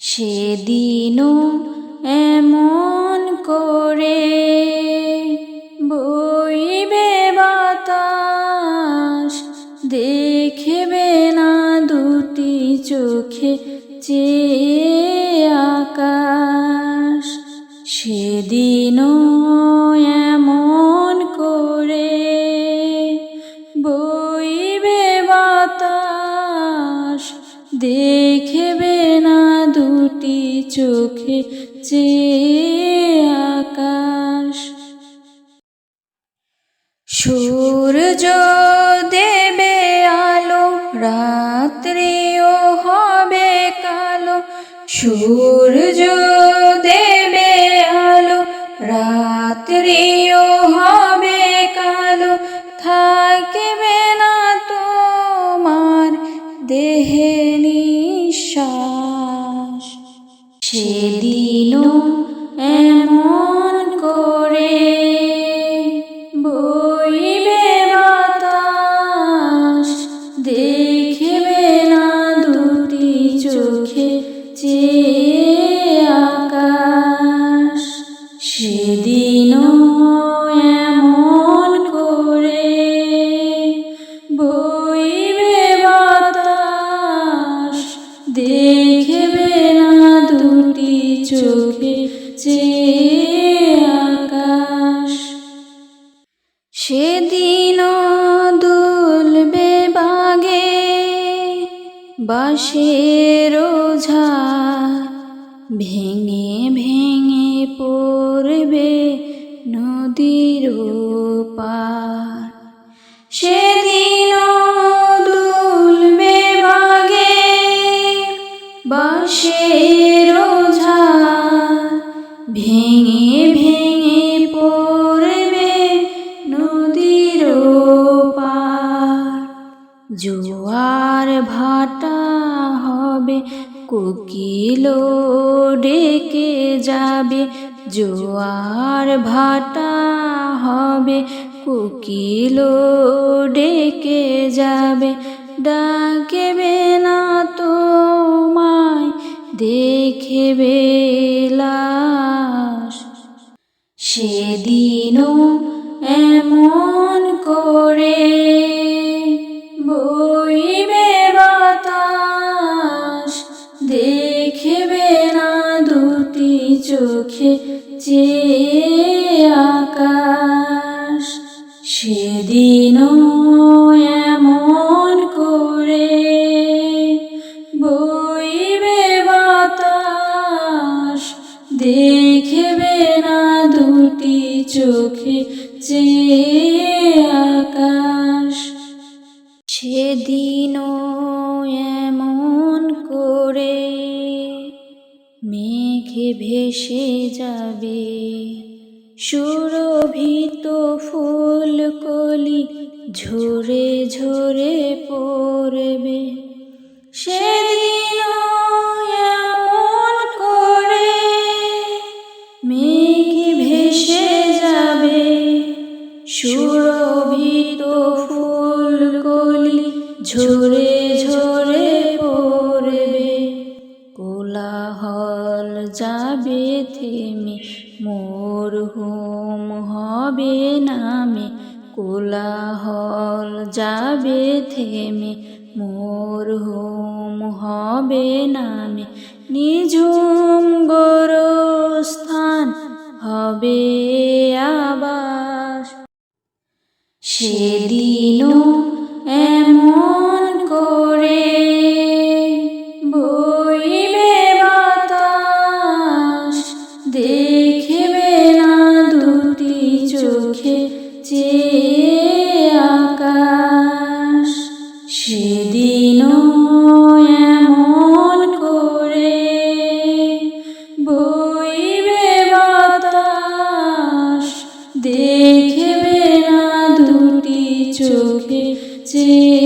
সেদিনও এমন করে বইবে বাতাস, দেখবে না দুটি চোখে চেয়ে আকাশ। সেদিনও এমন করে বইবে বাতাস, দেখবে না দুটি চোখে চেয়ে আকাশ। সূর্য দেবে আলো, রাত্রিও হবে কালো। সূর্য দেবে আলো, রাত্রিও হবে কালো। থাকবে না তোমার দেহে নিঃশ্বাস। সেদিনও এমন করে বইবে বাতাস, দেখবে না দুটি চোখে চেয়ে আকাশ। সেদিনও এমন করে বইবে বাতাস, দেখবে না দুটি চোখে চেয়ে আকাশ। সেদিনও দুলবে বাগে বাঁশের ঝাড়, ভেঙে ভেঙে পড়বে নদীর পার। সেদিনও দুলবে বাগে বাঁশের ঝাড়, ভেঙে ভেঙে পড়বে নদীর পার। জোয়ার ভাটা হবে, কোকিল ডেকে যাবে। জোয়ার ভাটা হবে, কোকিল ডেকে যাবে। ডাকবে না তোমায়, দেখবে লাশ। সেদিনও এমন করে বইবে বাতাস, দেখবে না দুটি চোখে চেয়ে আকাশ। সেদিনও এমন করে বইবে বাতাস, দেখবে না দুটি চোখে চেয়ে আকাশ। সেদিনও এমন করে মেঘে ভেসে যাবে সুরভিত ফুলকলি, ঝরে ঝরে পড়বে। সেদিনও এমন করে মেঘে ভেসে যাবে সুরভিত ফুলকলি, ঝরে ঝরে পড়বে। কোলাহল যাবে থেমে, মরহুম হবে নামে। কোলাহল যাবে থেমে, মরহুম হবে নামে। নিঝুম গোরস্থান হবে আবাস। সেদিনও এমন করে বইবে বাতাস, দেখবে না দুটি চোখে চেয়ে আকাশ। সেদিনও এমন করে বইবে বাতাস, দেখবে না দুটি চোখে চেয়ে